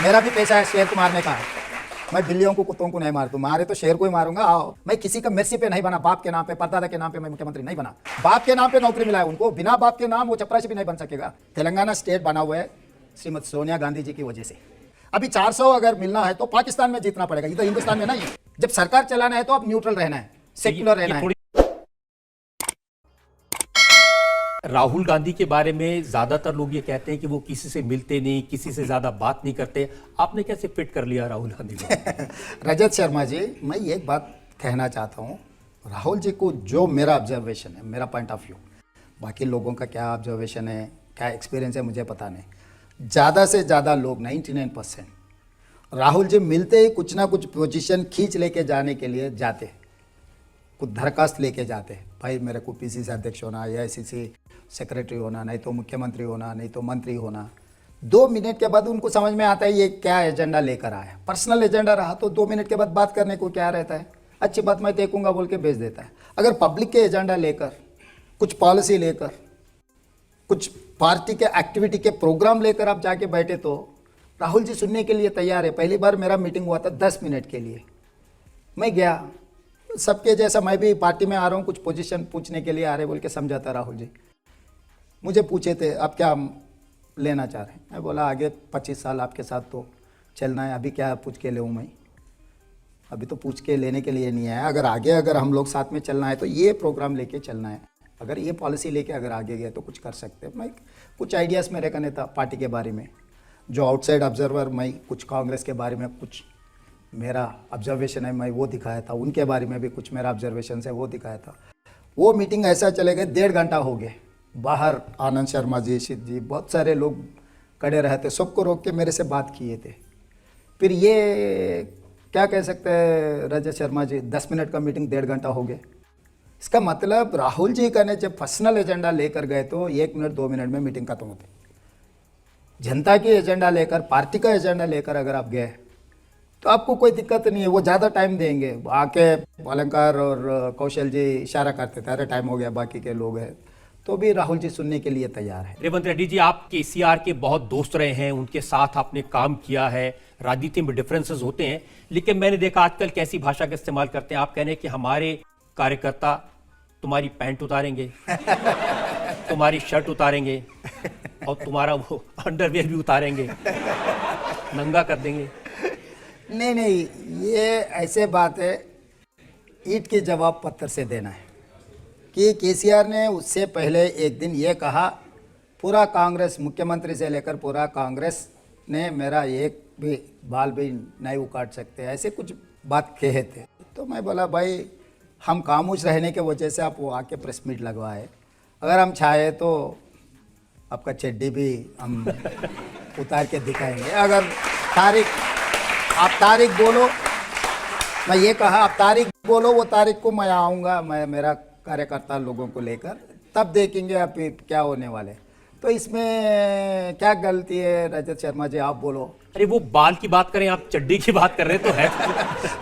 मेरा भी पेशा है शेर को मारने का। मैं बिल्लियों को कुत्तों को नहीं मारता, मारे तो शेर को ही मारूंगा। आओ, मैं किसी का मेर्सी पे नहीं बना, बाप के नाम पे परदादा के नाम पे मैं मुख्यमंत्री नहीं बना। बाप के नाम पे नौकरी मिला है उनको, बिना बाप के नाम वो चपरासी भी नहीं बन सकेगा। तेलंगाना स्टेट बना हुआ है श्रीमती सोनिया गांधी जी की वजह से। अभी 400 अगर मिलना है तो पाकिस्तान में जीतना पड़ेगा, इधर हिंदुस्तान में नहीं। जब सरकार चलाना है तो आप न्यूट्रल रहना है, सेक्युलर रहना है। राहुल गांधी के बारे में ज्यादातर लोग ये कहते हैं कि वो किसी से मिलते नहीं, किसी से ज्यादा बात नहीं करते। आपने कैसे फिट कर लिया राहुल गांधी को? रजत शर्मा जी, मैं एक बात कहना चाहता हूँ, राहुल जी को जो मेरा ऑब्जर्वेशन है, मेरा पॉइंट ऑफ व्यू, बाकी लोगों का क्या ऑब्जर्वेशन है, क्या एक्सपीरियंस है मुझे पता नहीं। ज़्यादा से ज़्यादा लोग 99% राहुल जी मिलते ही कुछ ना कुछ पोजीशन खींच लेके जाने के लिए जाते, कुछ दरखास्त लेके जाते, भाई मेरे को पीसीसी अध्यक्ष होना, एआईसीसी सेक्रेटरी होना, नहीं तो मुख्यमंत्री होना, नहीं तो मंत्री होना। 2 मिनट के बाद उनको समझ में आता है ये क्या एजेंडा लेकर आया। पर्सनल एजेंडा रहा तो 2 मिनट के बाद बात करने को क्या रहता है, अच्छी बात मैं देखूंगा बोल के भेज देता है। अगर पब्लिक के एजेंडा लेकर, कुछ पॉलिसी लेकर, कुछ पार्टी के एक्टिविटी के प्रोग्राम लेकर आप जाके बैठे तो राहुल जी सुनने के लिए तैयार है। पहली बार मेरा मीटिंग हुआ था 10 मिनट के लिए, मैं गया, सबके जैसा मैं भी पार्टी में आ रहा हूँ, कुछ पोजीशन पूछने के लिए आ रहे बोल के समझाता। राहुल जी मुझे पूछे थे आप क्या लेना चाह रहे हैं, मैं बोला आगे 25 साल आपके साथ तो चलना है, अभी क्या पूछ के लेऊँ मैं, अभी तो पूछ के लेने के लिए नहीं आया। अगर आगे अगर हम लोग साथ में चलना है तो ये प्रोग्राम लेके चलना है, अगर ये पॉलिसी लेके अगर आगे गए तो कुछ कर सकते हैं। मैं कुछ आइडियाज़ मेरे करने था पार्टी के बारे में, जो आउटसाइड ऑब्जर्वर, मैं कुछ कांग्रेस के बारे में कुछ मेरा ऑब्जर्वेशन है मैं वो दिखाया था, उनके बारे में भी कुछ मेरा ऑब्जर्वेशन है वो दिखाया था। वो मीटिंग ऐसा चले गए 1.5 घंटा हो गए। बाहर आनंद शर्मा जी, शीत जी, बहुत सारे लोग खड़े रहे थे, सबको रोक के मेरे से बात किए थे। फिर ये क्या कह सकते हैं रजत शर्मा जी, 10 मिनट का मीटिंग 1.5 घंटा हो गया। इसका मतलब राहुल जी का ने जब पर्सनल एजेंडा लेकर गए तो 1 मिनट 2 मिनट में मीटिंग खत्म होती। जनता की एजेंडा लेकर, पार्टी का एजेंडा लेकर अगर आप गए तो आपको कोई दिक्कत नहीं है, वो ज़्यादा टाइम देंगे। आके अलंकार और कौशल जी इशारा करते थे, अरे टाइम हो गया, बाकी के लोग हैं, तो भी राहुल जी सुनने के लिए तैयार है। रेवंत रेड्डी जी, आप केसीआर के बहुत दोस्त रहे हैं, उनके साथ आपने काम किया है, राजनीति में डिफरेंसेस होते हैं, लेकिन मैंने देखा आजकल कैसी भाषा का इस्तेमाल करते हैं। आप कह रहे हैं कि हमारे कार्यकर्ता तुम्हारी पैंट उतारेंगे, तुम्हारी शर्ट उतारेंगे और तुम्हारा वो अंडरवेयर भी उतारेंगे, नंगा कर देंगे। नहीं, ये ऐसे बात है, ईंट के जवाब पत्थर से देना है कि केसीआर ने उससे पहले एक दिन ये कहा, पूरा कांग्रेस, मुख्यमंत्री से लेकर पूरा कांग्रेस ने मेरा एक भी बाल भी नहीं उखाड़ सकते, ऐसे कुछ बात कहे थे। तो मैं बोला भाई हम खामोश रहने के वजह से आप वो आके प्रेस मीट लगवाए, अगर हम चाहे तो आपका चड्डी भी हम उतार के दिखाएंगे। अगर आप तारीख बोलो, मैं ये कहा आप तारीख बोलो, वो तारीख को मैं आऊँगा, मैं मेरा कार्यकर्ता लोगों को लेकर, तब देखेंगे आप क्या होने वाले। तो इसमें क्या गलती है रजत शर्मा जी, आप बोलो। अरे वो बाल की बात करें, आप चड्डी की बात कर रहे तो है।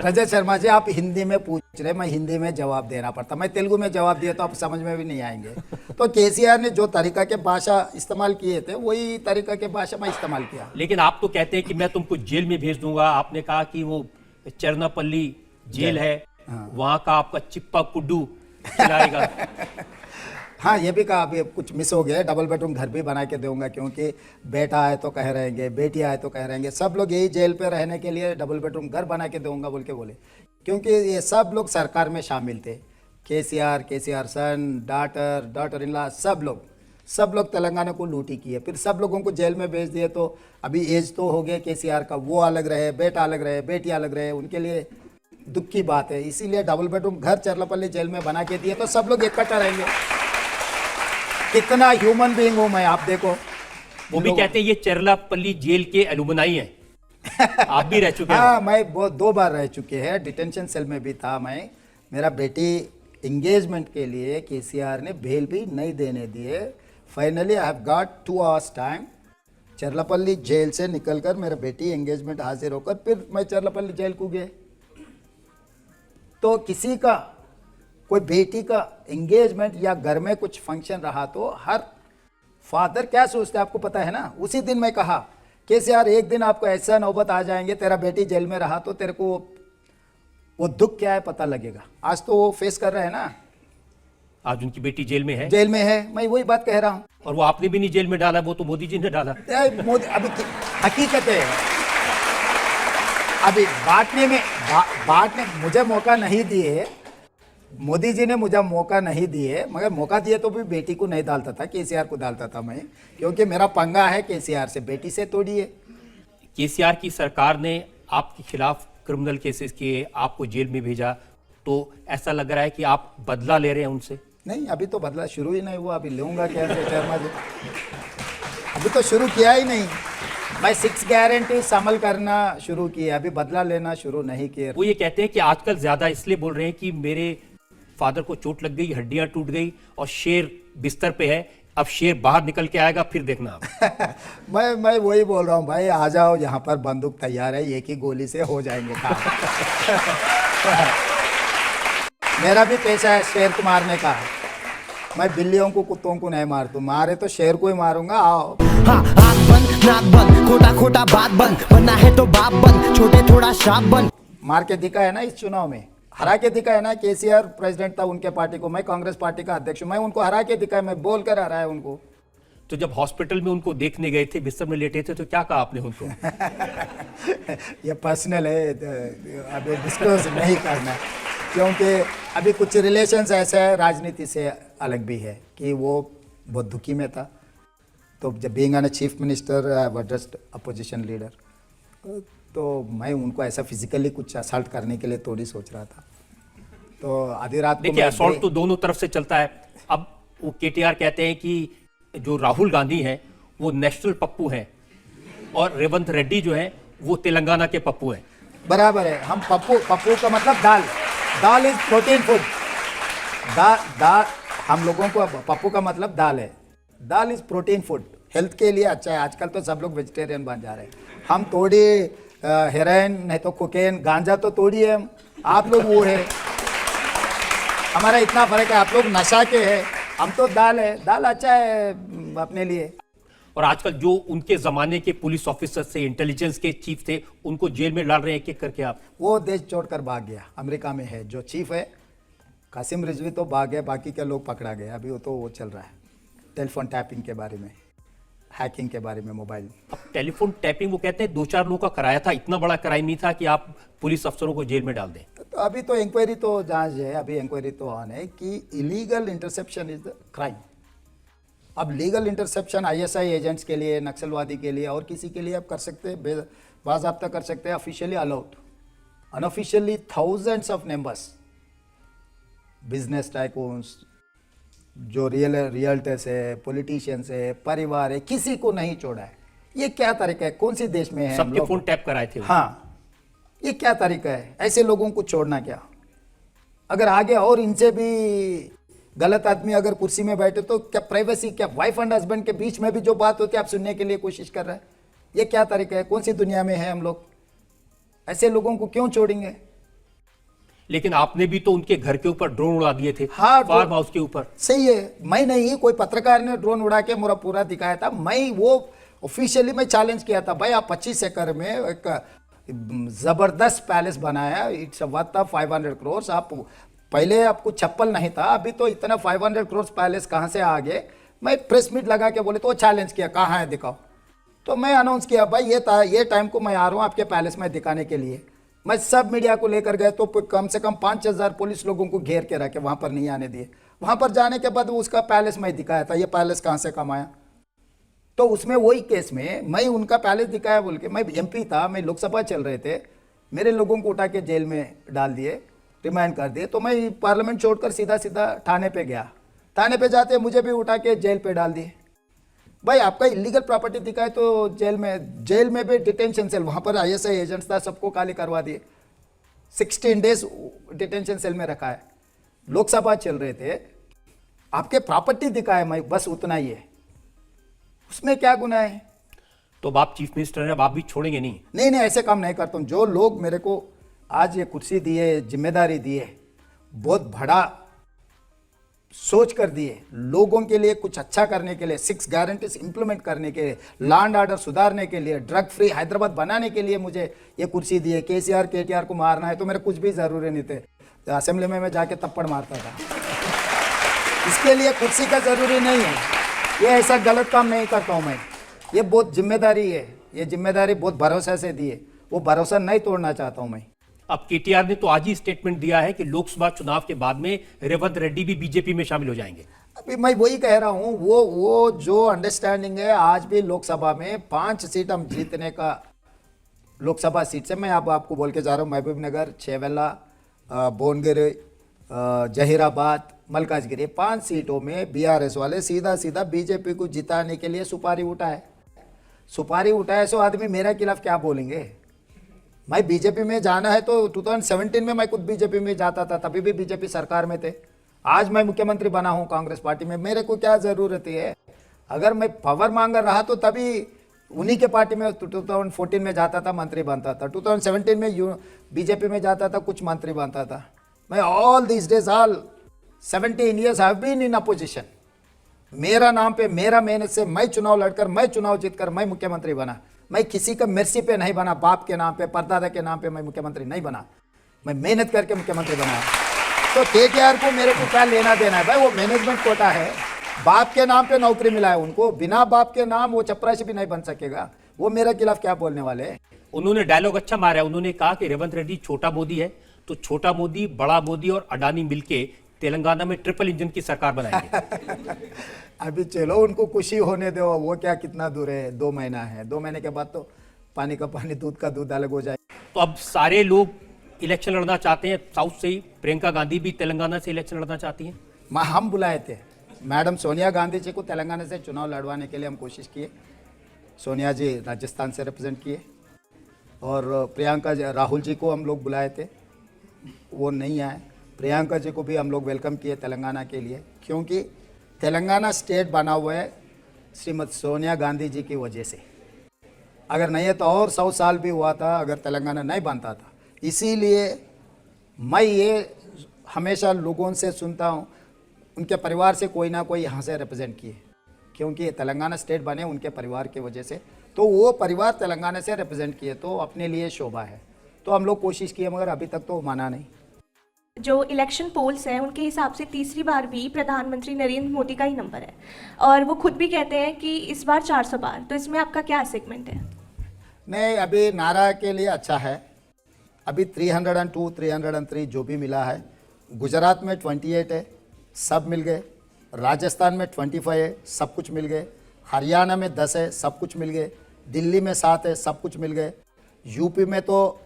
रजत शर्मा जी आप हिंदी में पूछ रहे, मैं हिंदी में जवाब देना पड़ता, मैं तेलुगु में जवाब दिया तो आप समझ में भी नहीं आएंगे। तो केसीआर ने जो तरीका के भाषा इस्तेमाल किए थे वही तरीका के भाषा मैं इस्तेमाल किया। लेकिन आप तो कहते हैं कि मैं तुमको जेल में भेज दूंगा, आपने कहा कि वो चरनापल्ली जेल है, वहां का आपका चिप्पा कुड्डू खिलाएगा। हाँ, ये भी कहा, अभी कुछ मिस हो गया, डबल बेडरूम घर भी बना के दूंगा, क्योंकि बेटा आए तो कह रहेंगे, बेटी आए तो कह रहेंगे, सब लोग यही जेल पे रहने के लिए डबल बेडरूम घर बना के दूंगा बोल के बोले, क्योंकि ये सब लोग सरकार में शामिल थे। केसीआर सन, डॉटर इन लॉ, सब लोग तेलंगाना को लूटी किए, फिर सब लोगों को जेल में भेज दिए। तो अभी एज तो हो गया केसीआर का, वो अलग रहे, बेटा अलग रहे, बेटी अलग रहे, उनके लिए दुख की बात है। इसीलिए डबल बेडरूम घर चरलापल्ली जेल में बना के दिए तो सब लोग इकट्ठा रहेंगे। कितना ह्यूमन बीइंग हूं मैं, आप देखो। वो भी कहते हैं ये चरलापल्ली जेल के एलुमनाई हैं। आप भी रह चुके हैं? हाँ, मैं 2 बार रह चुके हैं, डिटेंशन सेल में भी था मैं। मेरा बेटी एंगेजमेंट के लिए केसीआर ने बेल भी नहीं देने दिए। Finally I have got 2 hours time. Charlapalli jail से निकलकर मेरा बेटी एंगेजमेंट हाजिर होकर फिर मैं चरलापल्ली जेल को गए। तो किसी का, कोई बेटी का एंगेजमेंट या घर में कुछ फंक्शन रहा तो हर फादर क्या सोचते हैं आपको पता है ना। उसी दिन मैं कहा केसीआर एक दिन आपको ऐसा नौबत आ जाएंगे, तेरा बेटी जेल में रहा तो तेरे को वो दुख क्या है पता लगेगा। आज तो वो फेस कर रहे हैं ना, आज उनकी बेटी जेल में है जेल में है, मैं वही बात कह रहा हूँ। और वो आपने भी नहीं जेल में डाला, वो तो मोदी जी ने डाला। मोदी अभी हकीकत है, अभी बांटने मुझे मौका नहीं दिए, मोदी जी ने मुझे मौका नहीं दिए, मगर मौका दिए तो भी बेटी को नहीं डालता था, केसीआर को डालता था मैं, क्योंकि मेरा पंगा है केसीआर से, बेटी से तोड़िए। केसीआर की सरकार ने आपके खिलाफ क्रिमिनल केसेस किए, आपको जेल में भेजा, तो ऐसा लग रहा है कि आप बदला ले रहे हैं उनसे। नहीं, अभी तो बदला शुरू ही नहीं हुआ, अभी लूंगा कैसे शर्मा जी, अभी तो शुरू किया ही नहीं। मैं 6 गारंटी अमल करना शुरू किया, अभी बदला लेना शुरू नहीं किया। वो ये कहते हैं कि आजकल ज्यादा इसलिए बोल रहे हैं कि मेरे फादर को चोट लग गई, हड्डियां टूट गई और शेर बिस्तर पे है, अब शेर बाहर निकल के आएगा, फिर देखना आप। मैं वही बोल रहा हूँ भाई, आ जाओ, यहाँ पर बंदूक तैयार है, एक ही गोली से हो जाएंगे काम। मेरा भी पेशा है शेर को मारने का, मैं बिल्लियों को कुत्तों को नहीं मारता, मारे तो शेर को ही मारूंगा। आओ हाँ, आँख बंद नाक बंद, खोटा खोटा बात बंद, बनना है तो बाप बंद, छोटे थोड़ा शाप बंद। मार के दिखा है ना इस चुनाव में, हरा के दिखा है ना। केसीआर प्रेसिडेंट था उनके पार्टी को, मैं कांग्रेस पार्टी का अध्यक्ष हूं, मैं उनको हरा के दिखा है, मैं बोल कर हरा है उनको। तो जब हॉस्पिटल में उनको देखने गए थे, बिस्तर में लेटे थे, तो क्या कहा आपने उनको? ये पर्सनल है, अभी डिस्कस नहीं करना, क्योंकि अभी कुछ रिलेशंस ऐसे है, राजनीति से अलग भी है, कि वो बहुत दुखी में था। तो जब being an chief minister, I was just opposition leader, तो मैं उनको ऐसा फिजिकली कुछ असल्ट करने के लिए थोड़ी सोच रहा था। तो आधी रात को देखिए, असॉल्ट तो दोनों तरफ से चलता है। अब वो केटीआर कहते हैं कि जो राहुल गांधी हैं वो नेशनल पप्पू हैं और रेवंत रेड्डी जो हैं वो तेलंगाना के पप्पू हैं। बराबर है, हम पप्पू, पप्पू का मतलब दाल, दाल इज प्रोटीन फूड, दाल हम लोगों को, पप्पू का मतलब दाल है, दाल इज प्रोटीन फूड, हेल्थ के लिए अच्छा है। आजकल तो सब लोग वेजिटेरियन बन जा रहे हैं, हम थोड़ी हेरोइन नहीं तो कोकेन गांजा तो तोड़िए हम, आप लोग वो है, हमारा इतना फर्क है, आप लोग नशा के हैं, हम तो दाल है, दाल अच्छा है अपने लिए। और आजकल जो उनके जमाने के पुलिस ऑफिसर से, इंटेलिजेंस के चीफ थे, उनको जेल में डाल रहे हैं एक एक करके आप। वो देश छोड़कर भाग गया, अमेरिका में है जो चीफ है, कासिम रिजवी तो भाग गया, बाकी के लोग पकड़ा गए। अभी वो तो वो चल रहा है टेलीफोन टैपिंग के बारे में, हैकिंग के बारे में मोबाइल। अब टेलीफोन टैपिंग वो कहते हैं 2-4 लोगों का कराया था, इतना बड़ा क्राइम नहीं था कि आप पुलिस अफसरों को जेल में डाल दें। तो अभी तो इंक्वायरी तो जांच है, अभी इंक्वायरी तो ऑन है कि illegal interception is the crime. अब लीगल इंटरसेप्शन आईएसआई एजेंट्स के लिए, नक्सलवादी के लिए और किसी के लिए आप कर सकते हैं, बाज़ाब्ता कर सकते हैं, officially allowed. Unofficially thousands of numbers, business tycoons, जो रियल्टर्स है, पॉलिटिशियंस है, परिवार है, किसी को नहीं छोड़ा है। ये क्या तरीका है, कौन सी देश में है? सबके फोन टैप कराए थे। हाँ, ये क्या तरीका है, ऐसे लोगों को छोड़ना क्या? अगर आगे और इनसे भी गलत आदमी अगर कुर्सी में बैठे तो क्या प्राइवेसी, क्या वाइफ एंड हस्बैंड के बीच में भी जो बात होती है आप सुनने के लिए कोशिश कर रहे हैं? ये क्या तरीका है, कौन सी दुनिया में है हम लोग? ऐसे लोगों को क्यों छोड़ेंगे? लेकिन आपने भी तो उनके घर के ऊपर ड्रोन उड़ा दिए थे, हाँ, फार्म हाउस के ऊपर। सही है, मैं नहीं, कोई पत्रकार ने ड्रोन उड़ा के मेरा पूरा दिखाया था, मैं वो ऑफिशियली मैं चैलेंज किया था, भाई आप 25 एकड़ में एक जबरदस्त पैलेस बनाया, इट्स वर्थ ऑफ 500 करोड़। आप पहले आपको चप्पल नहीं था, अभी तो इतना 500 करोड़ पैलेस कहाँ से आ गए? मैं प्रेस मीट लगा के बोले तो चैलेंज किया, कहाँ है दिखाओ। तो मैं अनाउंस किया, भाई ये टाइम को मैं आ रहा हूँ आपके पैलेस में दिखाने के लिए। मैं सब मीडिया को लेकर गए तो कम से कम 5,000 पुलिस लोगों को घेर के रखे, वहाँ पर नहीं आने दिए। वहाँ पर जाने के बाद उसका पैलेस मैं दिखाया था, ये पैलेस कहाँ से कमाया। तो उसमें वही केस में मैं उनका पैलेस दिखाया बोल के, मैं एमपी था, मैं लोकसभा चल रहे थे, मेरे लोगों को उठा के जेल में डाल दिए, रिमांड कर दिए। तो मैं पार्लियामेंट छोड़कर सीधा सीधा थाने पे गया, थाने पे जाते मुझे भी उठा के जेल पे डाल दिए। भाई आपका इलीगल प्रॉपर्टी दिखाए तो जेल में भी डिटेंशन सेल, वहाँ पर आईएसआई एजेंट्स था, सबको खाली करवा दिए, 16 डेज डिटेंशन सेल में रखा है। लोकसभा चल रहे थे, आपके प्रॉपर्टी दिखाए, मैं बस उतना ही है, उसमें क्या गुनाह है? तो अब आप चीफ मिनिस्टर हैं, अब आप भी छोड़ेंगे नहीं? नहीं, ऐसे काम नहीं करता हूँ। जो लोग मेरे को आज ये कुर्सी दी है, जिम्मेदारी दी है, बहुत बड़ा सोच कर दिए, लोगों के लिए कुछ अच्छा करने के लिए, 6 गारंटीज इंप्लीमेंट करने के लिए, लॉ एंड ऑर्डर सुधारने के लिए, ड्रग फ्री हैदराबाद बनाने के लिए मुझे ये कुर्सी दी है। केसीआर केटीआर को मारना है तो मेरे कुछ भी ज़रूरी नहीं थे, असेंबली में मैं जाके थप्पड़ मारता था। इसके लिए कुर्सी का ज़रूरी नहीं है, ये ऐसा गलत काम नहीं करता हूँ मैं। ये बहुत जिम्मेदारी है, ये जिम्मेदारी बहुत भरोसा से दी है, वो भरोसा नहीं तोड़ना चाहता हूँ मैं। अब केटीआर ने तो आज ही स्टेटमेंट दिया है कि लोकसभा चुनाव के बाद में रेवंत रेड्डी भी बीजेपी में शामिल हो जाएंगे। अभी मैं वही कह रहा हूँ, वो जो अंडरस्टैंडिंग है, आज भी लोकसभा में 5 सीट हम जीतने का, लोकसभा सीट से मैं आपको बोल के जा रहा हूँ, महबूब नगर, छेवेला, भुवनगिरी, जहीराबाद, मलकाजगिरी, 5 सीटों में बीआरएस वाले सीधा सीधा बीजेपी को जिताने के लिए सुपारी उठाए। सुपारी उठाए सो आदमी मेरा खिलाफ क्या बोलेंगे। मैं बीजेपी में जाना है तो 2017 में मैं खुद बीजेपी में जाता था, तभी भी बीजेपी सरकार में थे। आज मैं मुख्यमंत्री बना हूं कांग्रेस पार्टी में, मेरे को क्या ज़रूरत है। अगर मैं पावर मांग रहा तो तभी उन्हीं के पार्टी में 2014 में जाता था, मंत्री बनता था, 2017 में बीजेपी में जाता था, कुछ मंत्री बनता था। मैं all this days, all 17 years I have been in opposition. मेरा नाम पे, मेरा मेहनत से मैं चुनाव लड़कर, मैं चुनाव जीतकर मैं मुख्यमंत्री बना। मैं किसी का मिर्ची पे नहीं बना, बाप के नाम पे, परदादा के नाम पे मैं मुख्यमंत्री नहीं बना, मैं मेहनत करके मुख्यमंत्री बना। तो केटीआर को मेरे को क्या लेना देना है भाई, वो मैनेजमेंट कोटा है, बाप के नाम पे नौकरी मिला है उनको, बिना बाप के नाम वो चपरासी भी नहीं बन सकेगा। वो मेरे खिलाफ क्या बोलने वाले हैं। उन्होंने डायलॉग अच्छा मारा है, उन्होंने कहा कि रेवंत रेड्डी छोटा मोदी है, तो छोटा मोदी, बड़ा मोदी और अडानी मिलके तेलंगाना में ट्रिपल इंजन की सरकार बनाएंगे। अभी चलो उनको खुशी होने दो, वो क्या कितना दूर है, 2 महीना है, 2 महीने के बाद तो पानी का पानी, दूध का दूध अलग हो जाए। तो अब सारे लोग इलेक्शन लड़ना चाहते हैं साउथ से ही, प्रियंका गांधी भी तेलंगाना से इलेक्शन लड़ना चाहती हैं। हम बुलाए थे मैडम सोनिया गांधी जी को तेलंगाना से चुनाव लड़वाने के लिए, हम कोशिश किए। सोनिया जी राजस्थान से रिप्रेजेंट किए और प्रियंका राहुल जी को हम लोग बुलाए थे, वो नहीं आए। प्रियंका जी को भी हम लोग वेलकम किए तेलंगाना के लिए, क्योंकि तेलंगाना स्टेट बना हुआ है श्रीमती सोनिया गांधी जी की वजह से। अगर नहीं है तो और 100 साल भी हुआ था अगर तेलंगाना नहीं बनता था। इसीलिए मैं ये हमेशा लोगों से सुनता हूँ, उनके परिवार से कोई ना कोई यहाँ से रिप्रेजेंट किए, क्योंकि तेलंगाना स्टेट बने उनके परिवार की वजह से, तो वो परिवार तेलंगाना से रिप्रेजेंट किए, तो अपने लिए शोभा है। तो हम लोग कोशिश किए, मगर अभी तक तो माना नहीं। जो इलेक्शन पोल्स हैं उनके हिसाब से तीसरी बार भी प्रधानमंत्री नरेंद्र मोदी का ही नंबर है, और वो खुद भी कहते हैं कि इस बार 400 बार। तो इसमें आपका क्या सेगमेंट है? नहीं, अभी नारा के लिए अच्छा है। अभी 302, 303 जो भी मिला है, गुजरात में 28 है, सब मिल गए। राजस्थान में 25 है, सब कुछ मिल गए। हरियाणा में 10 है, सब कुछ मिल गए। दिल्ली में 7 है, सब कुछ मिल गए। यूपी में तो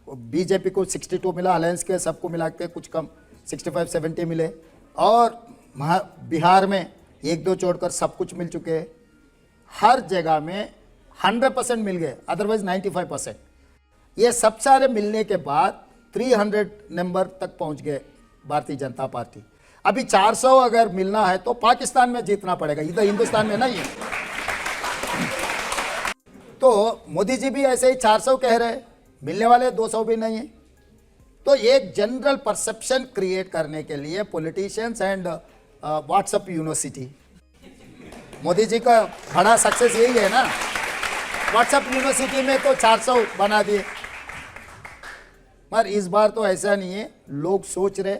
बीजेपी को 62 मिला, अलायंस के सबको मिला के कुछ कम 65-70 मिले, और बिहार में 1-2 छोड़कर सब कुछ मिल चुके हैं। हर जगह में 100% मिल गए, अदरवाइज 95%। ये सब सारे मिलने के बाद 300 नंबर तक पहुंच गए भारतीय जनता पार्टी। अभी 400 अगर मिलना है तो पाकिस्तान में जीतना पड़ेगा, इधर हिंदुस्तान में नहीं है। तो मोदी जी भी ऐसे ही 400 कह रहे हैं, मिलने वाले 200 भी नहीं है। तो एक जनरल परसेप्शन क्रिएट करने के लिए politicians and WhatsApp university, Modi ji का बड़ा सक्सेस यही है ना। व्हाट्सएप यूनिवर्सिटी में तो 400 बना दिए, पर इस बार तो ऐसा नहीं है। लोग सोच रहे,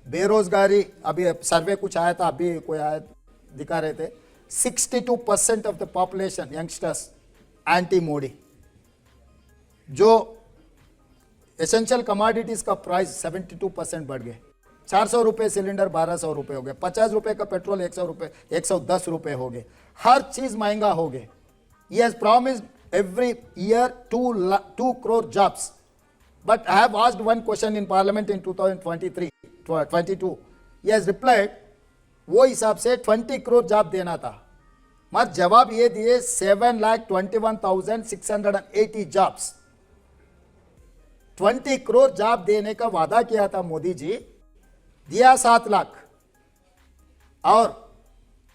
बेरोजगारी, अभी सर्वे कुछ आया था, अभी कोई आया दिखा रहे थे, 62% of the population youngsters anti Modi. जो एसेंशियल कमोडिटीज का प्राइस 72% बढ़ गए। 400 रुपये सिलेंडर 1200 रुपये हो गए, 50 रुपये का पेट्रोल 100 रुपये 110 रुपये हो गए, हर चीज महंगा हो गए। He has promised every year 2 crore jobs, but I have asked one question in parliament in 2022. He has replied, वो हिसाब से 20 crore जॉब देना था, मगर जवाब ये दिए 7,21,680 जॉब्स। 20 करोड़ जॉब देने का वादा किया था मोदी जी, दिया 7 लाख। और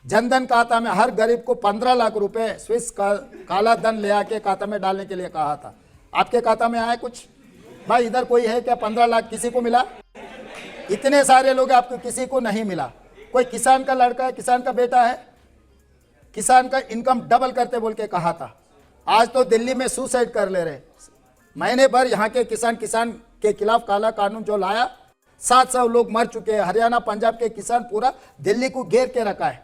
जनधन खाता में हर गरीब को 15 लाख रुपए स्विस काला धन ले आके खाता में डालने के लिए कहा था। आपके खाता में आया कुछ? भाई इधर कोई है क्या 15 लाख किसी को मिला? इतने सारे लोग, आपको किसी को नहीं मिला। कोई किसान का लड़का है, किसान का बेटा है, किसान का इनकम डबल करते बोल के कहा था। आज तो दिल्ली में सुसाइड कर ले रहे। महीने भर यहाँ के किसान के खिलाफ काला कानून जो लाया, 700 लोग मर चुके हैं। हरियाणा पंजाब के किसान पूरा दिल्ली को घेर के रखा है।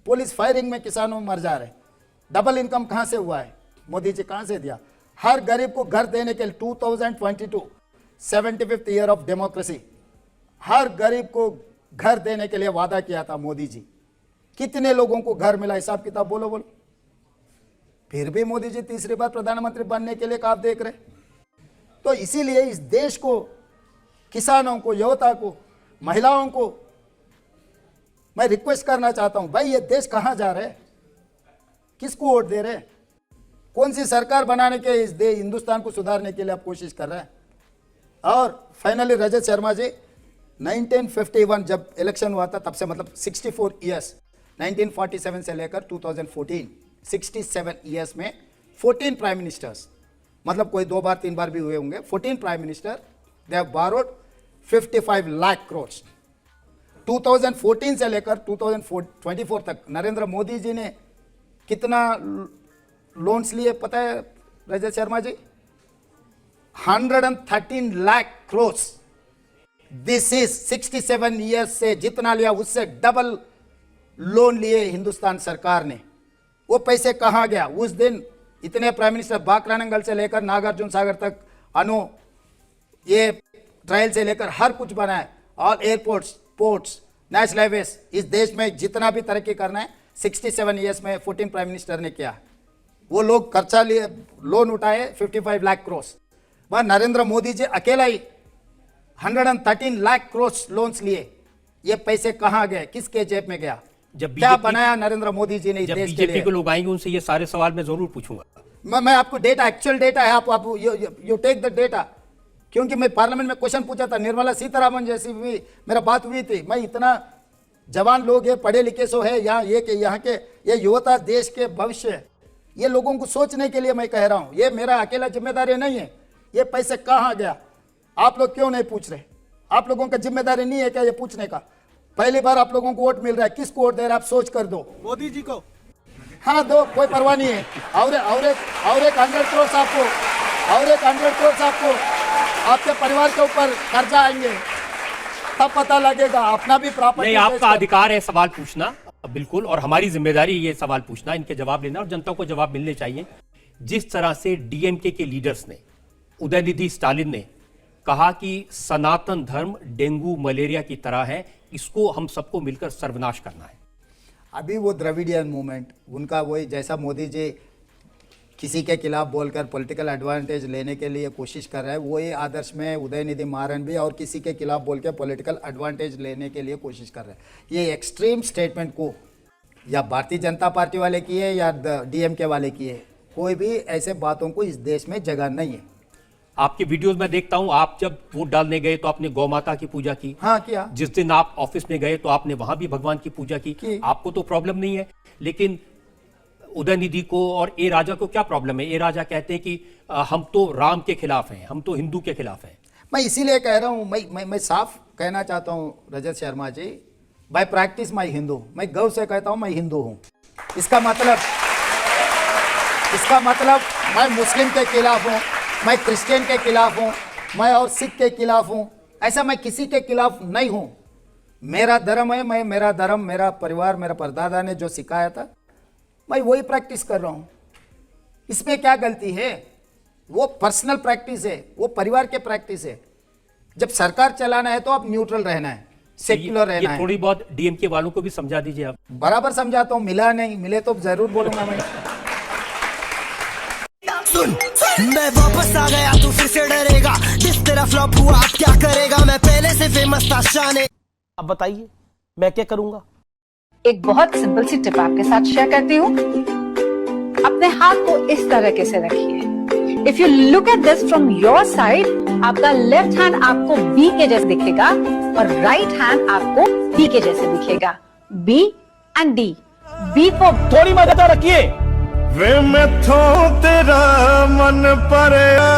पुलिस फायरिंग में किसानों मर जा रहे। डबल इनकम कहाँ से हुआ है? मोदी जी कहाँ से दिया? हर गरीब को घर देने के लिए 2022 75th ईयर ऑफ डेमोक्रेसी, हर गरीब को घर देने के लिए वादा किया था मोदी जी। कितने लोगों को घर मिला? हिसाब किताब बोलो बोलो। फिर भी मोदी जी तीसरी बार प्रधानमंत्री बनने के लिए आप देख रहे। तो इसीलिए इस देश को, किसानों को, युवता को, महिलाओं को मैं रिक्वेस्ट करना चाहता हूं, भाई ये देश कहां जा रहे हैं? किसको वोट दे रहे हैं? कौन सी सरकार बनाने के इस हिंदुस्तान को सुधारने के लिए आप कोशिश कर रहे हैं? और फाइनली रजत शर्मा जी, 1951 जब इलेक्शन हुआ था तब से मतलब 64 ईयर्स, 1947 से लेकर 2014 67 ईयर्स में 14 प्राइम मिनिस्टर्स, मतलब कोई 2 बार 3 बार भी हुए होंगे, 14 prime minister, they have borrowed 55 lakh crore. 2014 से लेकर 2024 तक नरेंद्र मोदी जी ने कितना लोन्स लिए पता है Rajat Sharma ji? 113 lakh crore. This is 67 years से जितना लिया उससे डबल लोन लिए हिंदुस्तान सरकार ने। वो पैसे कहां गया? उस दिन इतने प्राइम मिनिस्टर, बाकरानंगल से लेकर नागार्जुन सागर तक, ये ट्रायल से लेकर हर कुछ बना है। All airports, ports, national highways, इस देश में जितना भी तरक्की करना है 67 ईयर्स में 14 प्राइम मिनिस्टर ने किया। वो लोग खर्चा लिए, लोन उठाए 55 लाख करोड़। वह नरेंद्र मोदी जी अकेला ही 113 लाख करोड़ लोन्स लिए। ये पैसे कहां गए? किसके जेब में गया? जब क्या बनाया नरेंद्र मोदी जी ने इस जब देश के बीजेपी लिए? के लोग आएंगे उनसे ये सारे सवाल मैं जरूर पूछूंगा। मैं आपको डेटा, एक्चुअल डेटा है, आप यू टेक द डेटा। क्योंकि मैं पार्लियामेंट में क्वेश्चन पूछा था, निर्मला सीतारामन जैसी भी मेरा बात हुई थी। मैं इतना जवान लोग है, पढ़े लिखे सो है, यहाँ के ये युवता देश के भविष्य है। ये लोगों को सोचने के लिए मैं कह रहा हूँ, ये मेरा अकेला जिम्मेदारी नहीं है। ये पैसे कहाँ गया? आप लोग क्यों नहीं पूछ रहे? आप लोगों का जिम्मेदारी नहीं है क्या ये पूछने का? पहली बार आप लोगों को वोट मिल रहा है, किसको वोट दे रहे हैं आप सोच कर दो। मोदी जी को। हाँ दो, कोई परवाह नहीं है। और एक 100 करोड़ आपको, और एक 100 करोड़ आपको आपके परिवार के ऊपर कर्जा आएंगे, तब पता लगेगा अपना भी प्रॉपर्टी। नहीं, आपका अधिकार है सवाल पूछना, बिल्कुल, और हमारी जिम्मेदारी ये सवाल पूछना, इनके जवाब लेना, और जनता को जवाब मिलने चाहिए। जिस तरह से डीएमके के लीडर्स ने, उदयनिधि स्टालिन ने कहा कि सनातन धर्म डेंगू मलेरिया की तरह है, इसको हम सबको मिलकर सर्वनाश करना है। अभी वो द्रविडियन मूवमेंट, उनका वही, जैसा मोदी जी किसी के खिलाफ बोलकर पॉलिटिकल एडवांटेज लेने के लिए कोशिश कर रहा है, वही आदर्श में उदयनिधि मारन भी और किसी के खिलाफ बोल के पॉलिटिकल एडवांटेज लेने के लिए कोशिश कर रहे हैं। ये एक्सट्रीम स्टेटमेंट को या भारतीय जनता पार्टी वाले किए या डीएमके वाले किए, कोई भी ऐसे बातों को इस देश में जगह नहीं है। आपकी वीडियोस में देखता हूं, आप जब वोट डालने गए तो आपने गौ माता की पूजा की। हाँ किया। जिस दिन आप ऑफिस में गए तो आपने वहां भी भगवान की पूजा की। आपको तो प्रॉब्लम नहीं है, लेकिन उदयनिधि को और ए राजा को क्या प्रॉब्लम है? ए राजा कहते हैं कि हम तो राम के खिलाफ हैं, हम तो हिंदू के खिलाफ हैं। मैं इसीलिए कह रहा हूँ, मैं साफ कहना चाहता हूँ रजत शर्मा जी, बाय प्रैक्टिस मैं हिंदू, मैं गौर से कहता हूँ मैं हिंदू हूँ। इसका मतलब मैं मुस्लिम के खिलाफ हूँ, मैं क्रिश्चियन के खिलाफ हूँ, मैं और सिख के खिलाफ हूँ, ऐसा मैं किसी के खिलाफ नहीं हूँ। मेरा धर्म है, मेरा धर्म, मेरा परिवार, मेरा परदादा ने जो सिखाया था मैं वही प्रैक्टिस कर रहा हूँ। इसमें क्या गलती है? वो पर्सनल प्रैक्टिस है, वो परिवार के प्रैक्टिस है। जब सरकार चलाना है तो आप न्यूट्रल रहना है, सेक्युलर रहना है। थोड़ी बहुत डीएमके वालों को भी समझा दीजिए आप। बराबर समझाता हूँ, मिला नहीं, मिले तो जरूर बोलूंगा मैं। सुन, मैं वापस आ गया, तू फिर से डरेगा। जिस तेरा फ्लॉप हुआ अब क्या करेगा? मैं पहले से फेमस था शाने। अब बताइए मैं क्या करूंगा? एक बहुत सिंपल सी टिप आपके साथ शेयर करती हूँ। अपने हाथ को इस तरीके से रखिए। If you look at this from your side, आपका लेफ्ट हैंड आपको बी के जैसे दिखेगा और राइट हैंड आपको डी के जैसे दिखेगा। B and D. B for थोड़ी मदद रखिए। वे मैथों तेरा मन पड़या